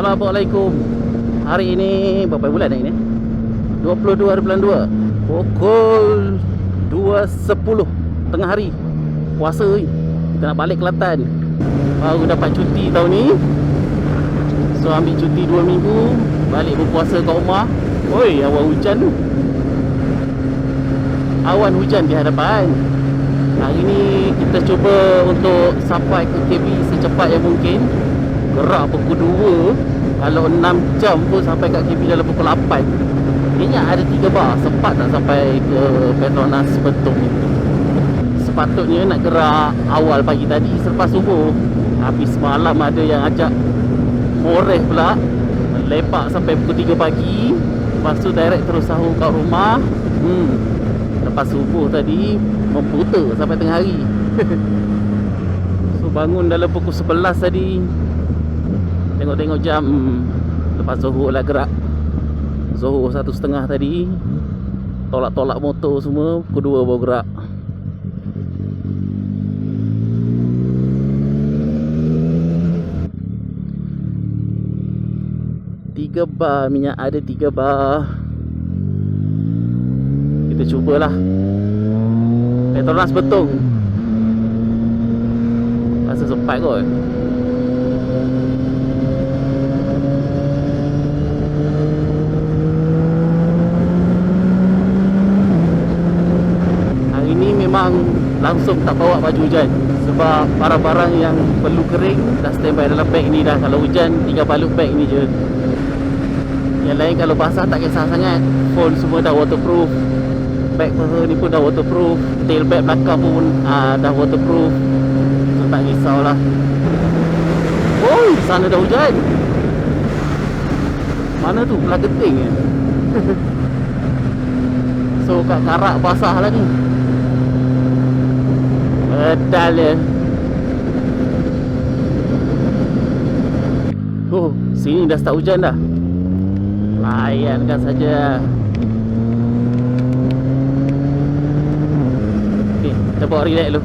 Assalamualaikum. Hari ini berapa bulan dah ini? 22 hari bulan 2. Pukul 2.10 tengah hari. Puasa ni. Kita nak balik Kelantan. Baru dapat cuti tahun ni. So ambil cuti 2 minggu, balik berpuasa kat rumah. Oi, awan hujan tu. Awan hujan di hadapan. Hari ni kita cuba untuk sampai ke KB secepat yang mungkin. Gerak pukul 2. Kalau 6 jam pun sampai kat KB dalam pukul 8. Minyak ada 3 bar. Sempat tak sampai ke Petronas Betong ni. Sepatutnya nak gerak awal pagi tadi selepas subuh. Habis malam ada yang ajak moreh pula, lepak sampai pukul 3 pagi. Lepas tu direct terus sahur kat rumah. Lepas subuh tadi memputer sampai tengah hari. So bangun dalam pukul 11 tadi. Tengok-tengok jam. Lepas zuhur lah gerak. Zuhur 1.30 tadi. Tolak-tolak motor semua. Pukul 2 baru gerak. Tiga bar minyak ada 3 bar. Kita cubalah Petronas Betong. Rasa sempat kot. Hari ni memang langsung tak bawa baju hujan. Sebab barang-barang yang perlu kering dah standby dalam beg ni dah. Kalau hujan tinggal balut beg ni je. Yang lain kalau basah tak kisah sangat. Phone semua dah waterproof. Bag ni pun dah waterproof. Tail bag belakang pun dah waterproof. So tak risaulah. Oi, sana dah hujan. Mana tu? Belah Genting je. So kat Karak basah lah ni. Bedal je. Oh, sini dah start hujan dah. Layankan saja. Okay, kita bawa relax dulu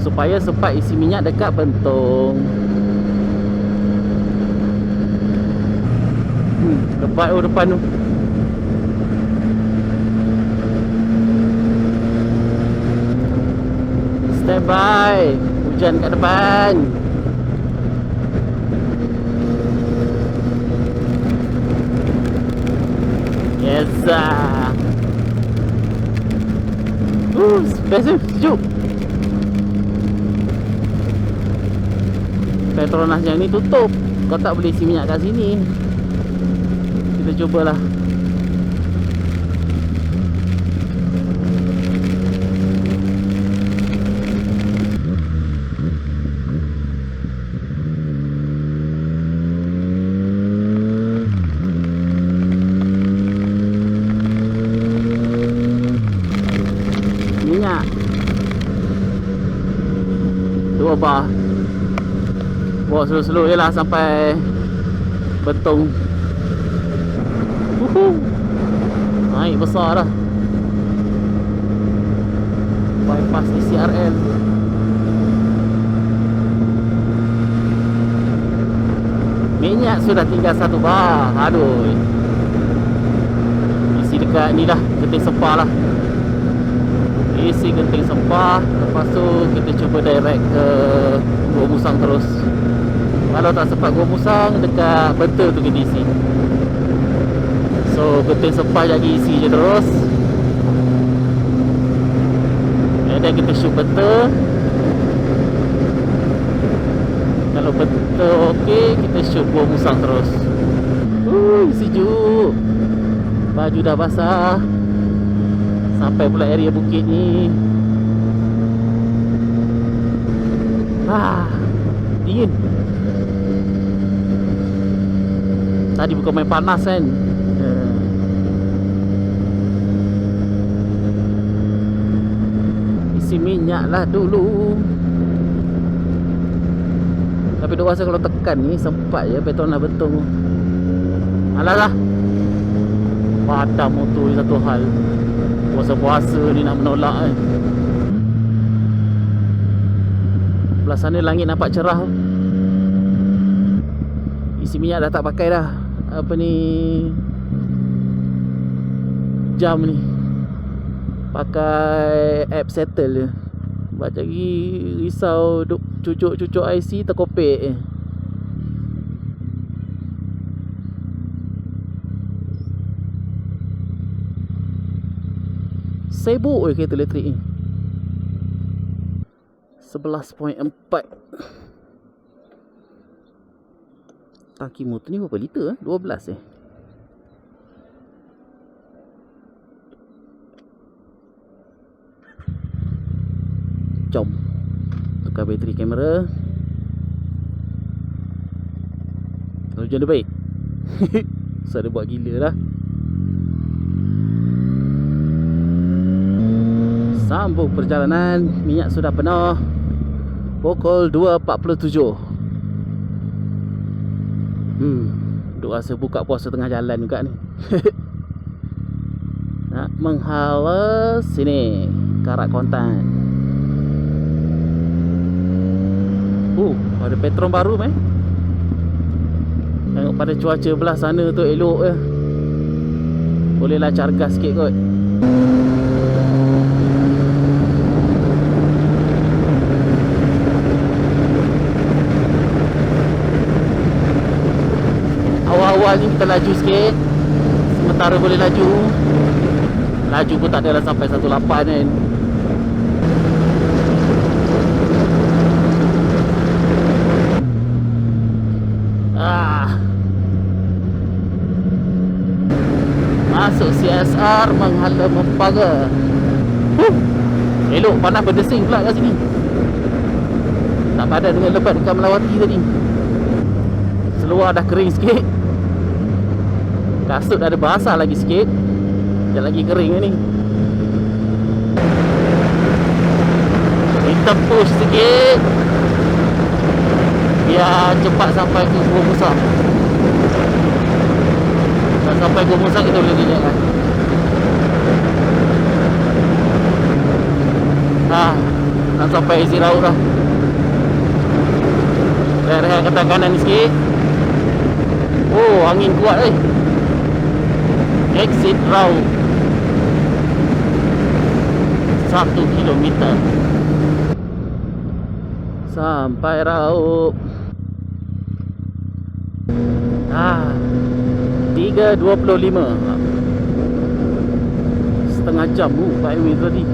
supaya sempat isi minyak dekat Bentong. Lebat depan tu. Stand by. Hujan kat depan. Yes. Best sejuk. Petronas yang ni tutup. Kau tak boleh isi minyak kat sini. Kita cubalah. Minyak 2 bar. Bawa slow-slow je lah sampai Betong. Naik besar dah. Bypass DCRL. Minyak sudah tinggal 1 bar. Aduh. Isi dekat ni lah, Genting Sempah lah. Isi Genting Sempah. Lepas tu kita cuba direct ke Gua Musang terus. Kalau tak sempat Gua Musang, dekat Benta tu kita isi. So Genting Sempah lagi isi je terus. And then kita shoot Benta. Kalau Benta okey, kita shoot Gua Musang terus. Sejuk. Baju dah basah. Sampai pula area bukit ni. Dingin. Tadi bukan main panas kan. Isi minyak lah dulu. Tapi duk rasa kalau tekan ni sempat je Petronas Betong. Alah lah. Padam motor ni satu hal. Puasa-puasa ni nak menolak kan. Belah sana langit nampak cerah. isi minyak dah tak pakai dah. Apa ni, jam ni pakai app settle je. Buat lagi risau duk cucuk-cucuk IC terkopek je. Sibuk je kereta elektrik ni. 11.4. Tangki motor ni berapa liter? 12 eh. Jom tukar bateri kamera. Hujan dia baik. So dia buat gila lah. Sambung perjalanan. Minyak sudah penuh. Pukul 2.47. Duk rasa buka puasa tengah jalan juga ni. Nak menghala sini Karak Kontan. Ada Petron baru meh. Tengok pada cuaca belah sana tu elok je. Bolehlah cargas sikit kot. Awal-awal ni kita laju sikit. Sementara boleh laju. Laju pun tak adalah sampai 18 kan. Masuk CSR menghala Mempara. Elok, panas berdesing pula kat sini. Tak padan dengan lebat dekat Melawati tadi. Seluar dah kering sikit. Kasut dah ada basah lagi sikit. Sekejap lagi kering ni. Kita push sikit biar cepat sampai ke Gua Musang. Sampai Gua Musang kita boleh dilihat kan. Nak sampai exit Raut dah. Rehat-rehat ke kanan sikit. Angin kuat exit Raut 1 kilometer. Sampai Raut. 3.25. Setengah jam highway tadi.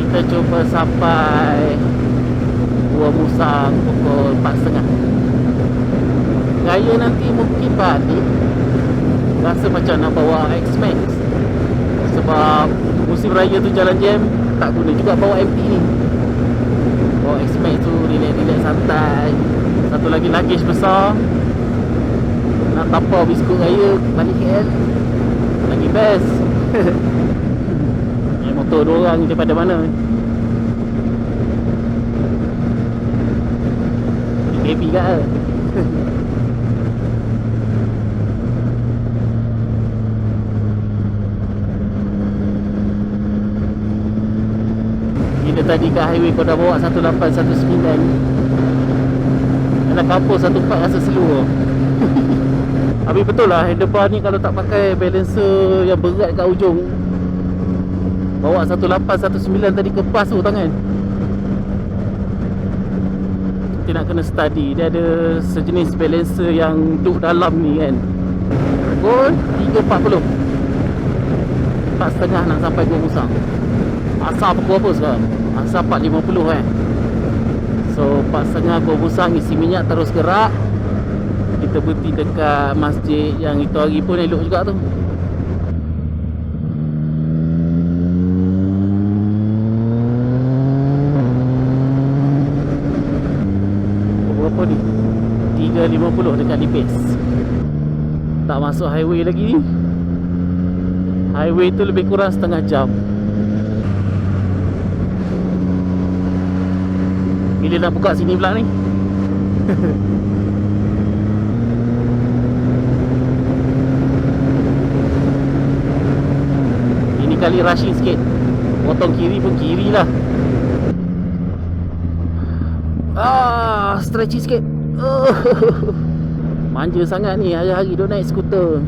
Kita cuba sampai Gua Musang pukul 4.30. Gaya nanti mungkin balik rasa macam nak bawa X-Max. Sebab musim raya tu jalan jam, tak guna juga bawa MT ni. Bawa X-Max tu relax-relax santai. Satu lagi luggage besar. Nak tapau biskut raya balik KL lagi best. Motor 2 orang daripada mana ni? KB kat Bila tadi kat highway kau dah bawa 1819, nak kampung 14 rasa slow. Habis betul lah handlebar ni kalau tak pakai balancer yang berat kat ujung, bawa 1819 tadi kepas tu tangan. Kita nak kena study. Dia ada sejenis balancer yang duduk dalam ni kan. Pukul 3.40, 4.30 nak sampai Gua Musang. Asal pukul apa sekarang? Asal 4.50 kan. So 4.30 Gua Musang, isi minyak terus gerak. Kita berhenti dekat masjid yang itu hari pun elok juga tu. Berapa ni? 3.50 dekat Lipis. Tak masuk highway lagi ni. Highway tu lebih kurang setengah jam. Bila nak buka sini pula ni? Ini kali rushing sikit. Potong kiri pun kiri lah. Stretchy sikit. Oh, manja sangat ni hari-hari dia naik skuter.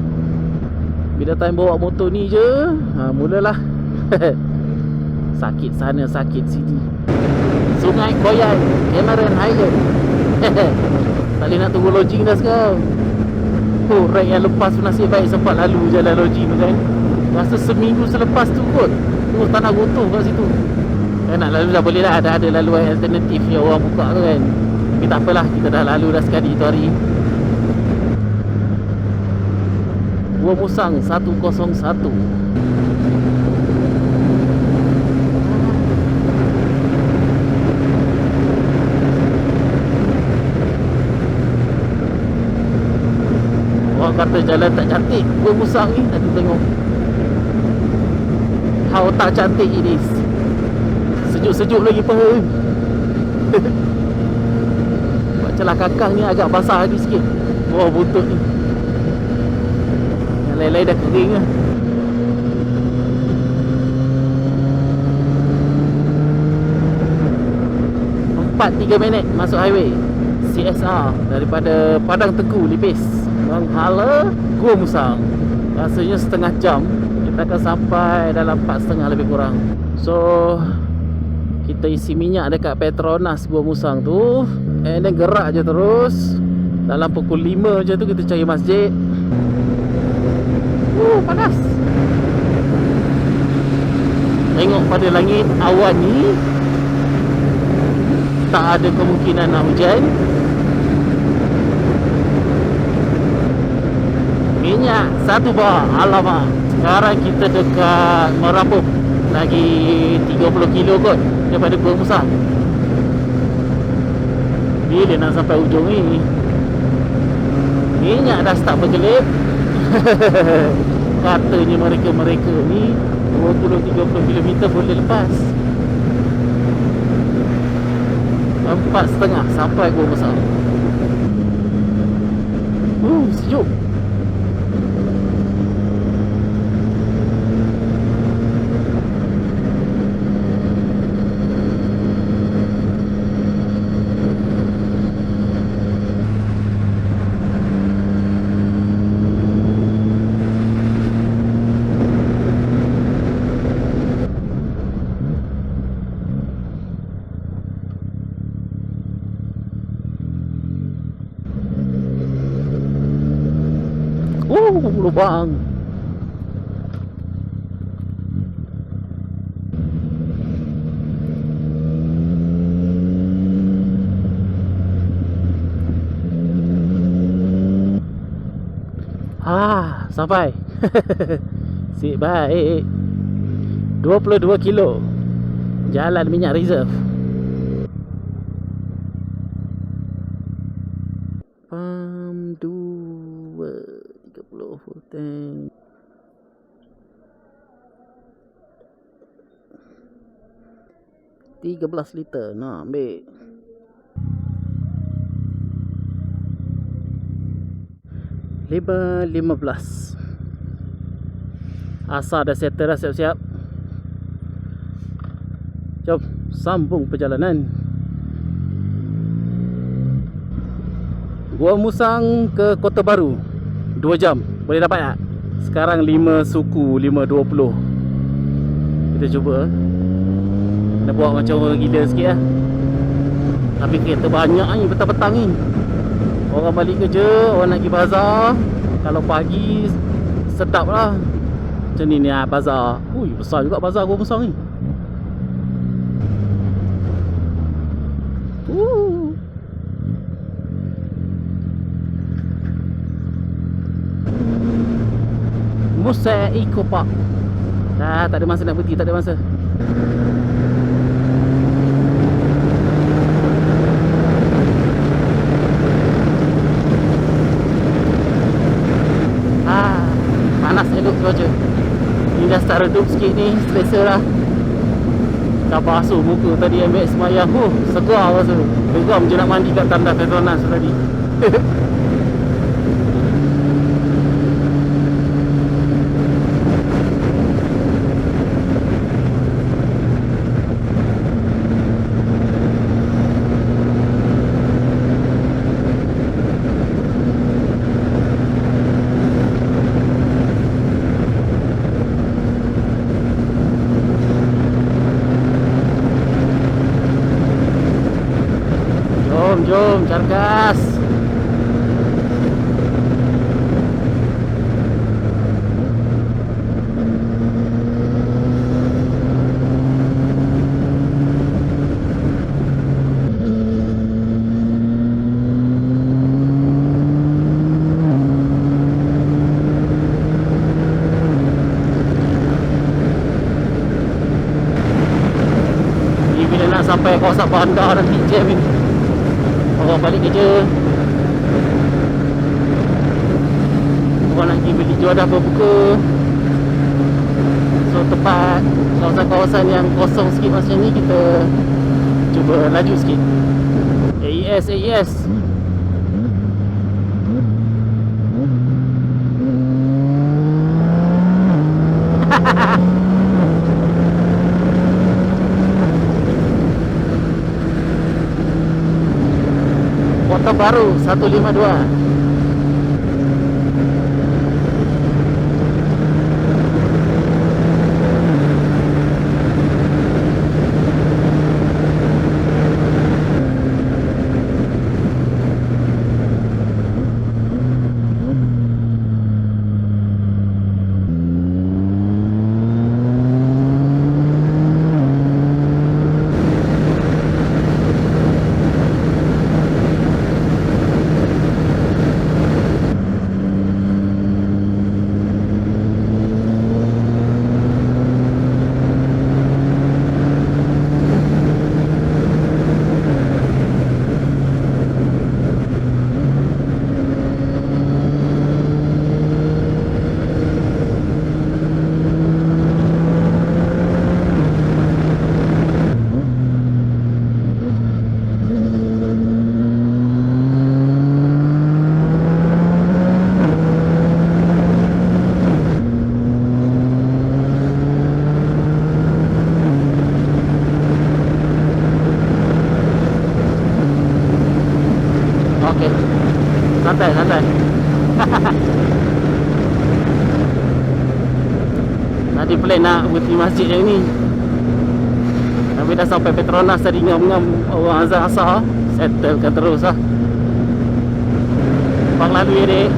Bila time bawa motor ni je, mulalah sakit sana sakit sini. Sungai Koyan, Cameron Highland. Tak boleh nak tunggu lodging dah sekarang. Oh, ride yang lepas tu nasib baik sempat lalu jalan lodging tu kan. Rasa seminggu selepas tu kot terus tanah gotoh kat situ. Nak lalu dah boleh lah, ada laluan alternatif yang orang buka tu kan. Tapi tak apalah, kita dah lalu dah sekali tu hari. Gua Musang 101. Orang kata jalan tak cantik Gua Musang ni, nanti tengok how tak cantik it is. Sejuk-sejuk lagi paha. Buat celah kakang ni agak basah lagi sikit bawah buntut ni. Yang lain-lain dah kering lah. Empat 3 minit masuk highway CSR daripada Padang Tengku Lipis Menghala Gua Musang. Rasanya setengah jam. Kita akan sampai dalam 4.30 lebih kurang. So kita isi minyak dekat Petronas Gua Musang tu, and then gerak je terus. Dalam pukul 5 je tu kita cari masjid. Panas. Tengok pada langit, awan ni tak ada kemungkinan nak hujan. Minyak 1 bar. Alamak. Sekarang kita dekat Merapuh. Lagi 30 kilo kot daripada Gua Musang. Bila nak sampai ujung ni? Minyak dah start bergelip. Katanya mereka ni 20-30 km boleh lepas. 4.30 sampai Gua Musang. Sejuk. Lubang. Sampai. Sip baik. 22 kilo. Jalan minyak reserve. Pam 2 30 full tank. $13 liter. Nak ambil. $5.15. Asal dah settle dah, siap-siap. Jom sambung perjalanan. Gua Musang ke Kota Baru 2 jam. Boleh dapat tak? Sekarang 5 suku 5.20. Kita cuba. Nak buat macam orang gila sikit lah. Tapi kereta banyak ni petang-petang ni. Orang balik kerja, orang nak pergi bazar. Kalau pagi sedap lah. Macam ni ni bazar. Ui, besar juga bazar Gua Musang ni. Musa Eco Park. Dah tak ada masa nak berhenti, tak ada masa. Panas elok cuaca. Ni dah start redup sikit ni, selesa lah. Dah basuh muka tadi ambil semayang. Segar rasa. Geram je nak mandi kat tandas Petronas tadi. Bakar gas. Ni bila nak sampai kawasan bandar nanti jam ni. Orang balik kerja, orang nak pergi beli jual dah berbuka. So tempat kawasan-kawasan yang kosong sikit macam ni kita cuba laju sikit. AES, AES. Motor baru 152. Okey. Santai, santai. Tadi plan nak berhenti masjid yang ni, tapi dah sampai Petronas tadi ngam-ngam orang azan asar. Settlekan terus lah. Bang lalu ya dek.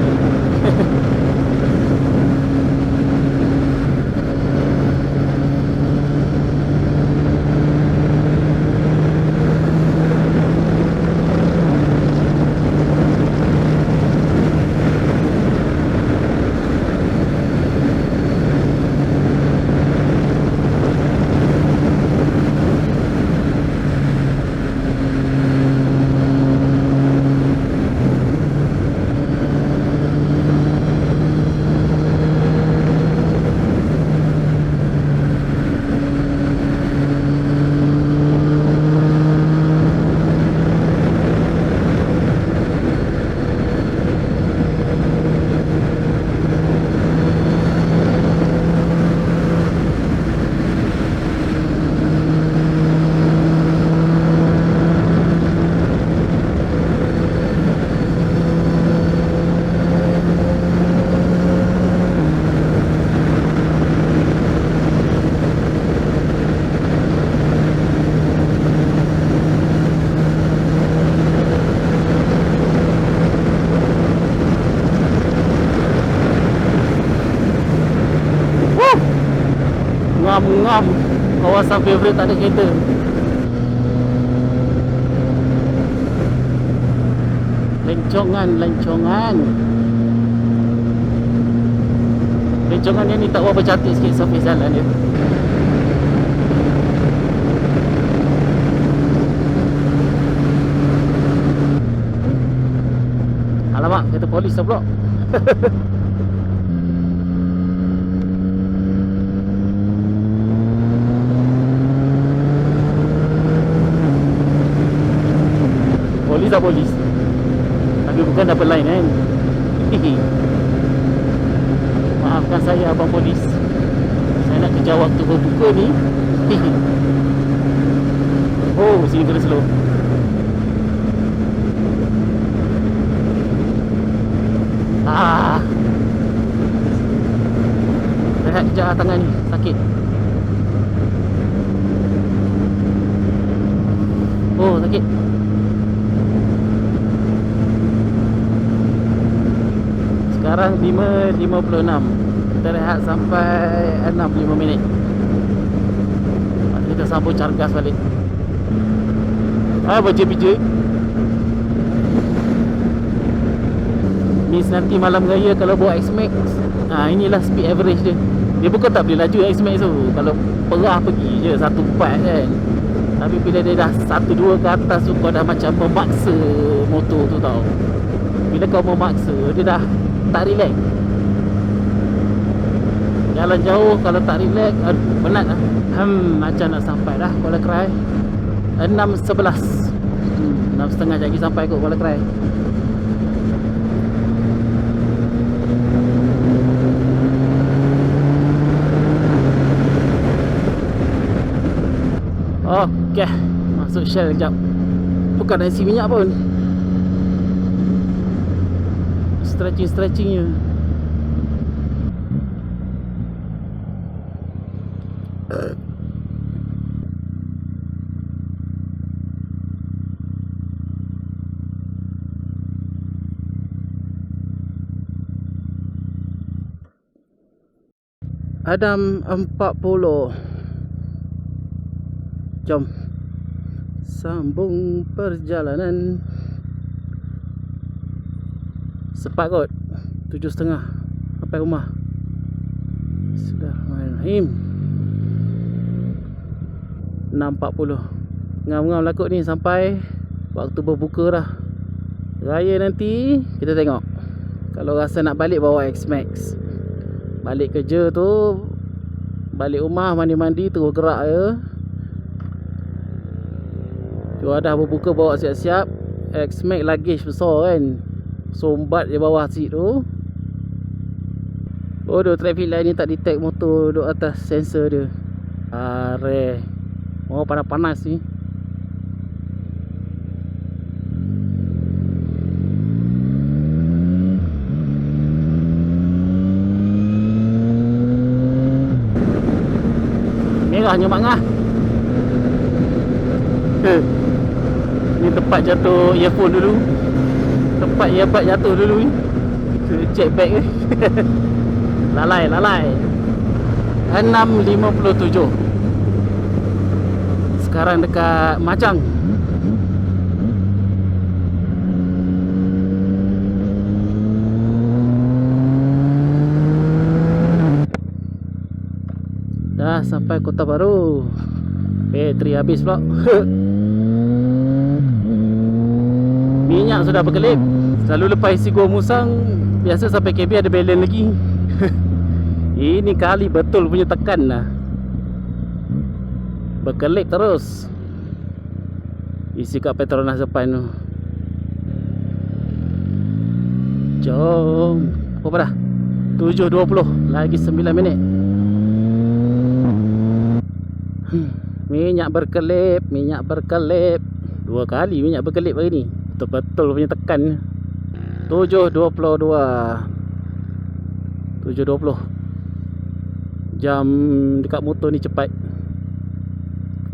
Ngam-ngam. Kawasan favourite tak ada kereta. Lencongan, lencongan. Lencongan yang ni tak berapa cantik sikit surface jalan dia. Alamak, kereta polis lah pula. Polis lah polis. Tapi bukan double line kan. Maafkan saya abang polis. Saya nak kejar waktu berbuka ni. Oh, sini kena slow. Rehat kejap tangan ni, sakit. Oh, sakit. Sekarang 5.56. Kita rehat sampai 6.5 minit. Lepas tu kita sambung Cargas balik. Baca-baca Miss nanti malam raya kalau bawa X-Max, inilah speed average dia. Dia bukan tak boleh laju X-Max tu. Kalau perah pergi je 1.4 kan. Tapi bila dia dah 1.2 ke atas tu, kau dah macam memaksa motor tu tau. Bila kau memaksa, dia dah tak relax. Jalan jauh kalau tak relax, penat lah. Macam nak sampai dah Kuala Krai. 6.11. 6.30 lagi sampai kot Kuala Krai. Okey, masuk Shell sekejap. Bukan nak isi minyak pun. Stretching je. Adam 40. Jom sambung perjalanan. Cepat kot, 7.30 sampai rumah. Bismillahirrahmanirrahim. 6.40. Ngam-ngam lah kot ni sampai waktu berbuka dah. Raya nanti kita tengok. Kalau rasa nak balik, bawa X-Max. Balik kerja tu, balik rumah mandi-mandi terus gerak je. Tu dah berbuka, bawa siap-siap. X-Max luggage besar kan, sombat je bawah seat tu. Bodoh, traffic light ni tak detect motor duduk atas sensor dia. Rare. Oh, panas-panas ni. Merahnya mangah. Ni tempat jatuh earphone dulu. Tempat earbud jatuh dulu ni. Check back ni. Lalai 6.57. Sekarang dekat Macang. Dah sampai Kota Baru. Bateri habis pula. Minyak sudah berkelip. Selalu lepas isi Gua Musang, biasa sampai KB ada balance lagi. Ini kali betul punya tekan lah. Berkelip terus. Isi kat Petronas depan tu. Jom. Apa dah? 7.20. Lagi 9 minit. Minyak berkelip. Dua kali minyak berkelip hari ni. Betul-betul punya tekan. 7.22. 7.20. Jam dekat motor ni cepat.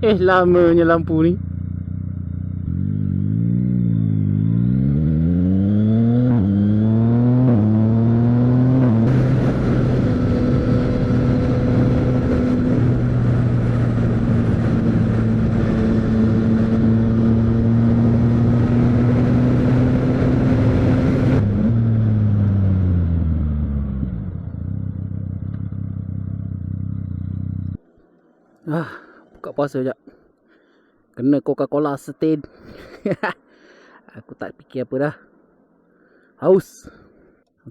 Lamanya lampu ni. Buka puasa sekejap. Kena Coca-Cola stain. Aku tak fikir apa dah. Haus.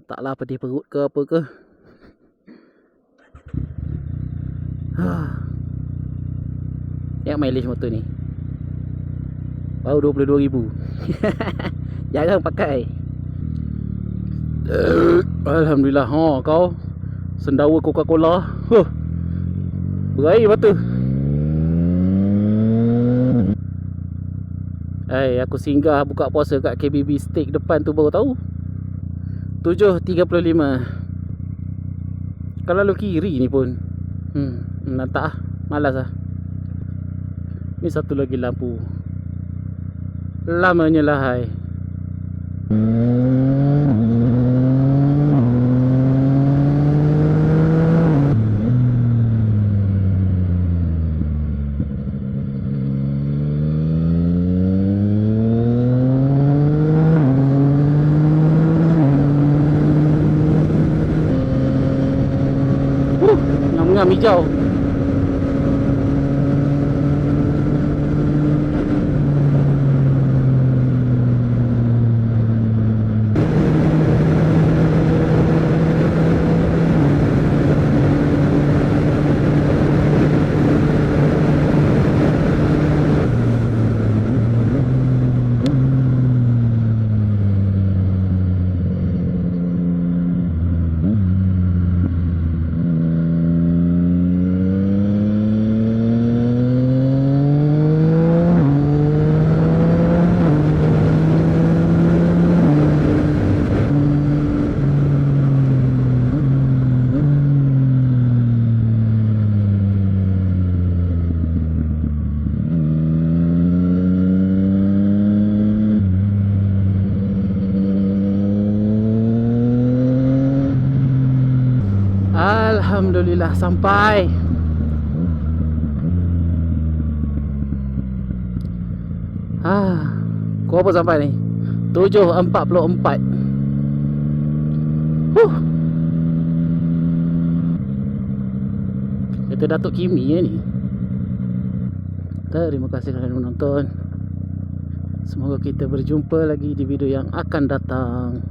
Taklah pedih perut ke apa ke. Yang mileage motor ni baru 22,000. Jarang pakai. Alhamdulillah. Kau sendawa Coca-Cola. Berair mata. Aku singgah buka puasa kat KBB Steak depan tu baru tahu. 7.35. Kalau lalu kiri ni pun nantak lah. Malas lah. Ni satu lagi lampu. Lamanya lah hai. hijau. Alhamdulillah sampai. Kau apa sampai ni? 7.44. Itu Datuk Kimi ya ni. Terima kasih kerana menonton. Semoga kita berjumpa lagi di video yang akan datang.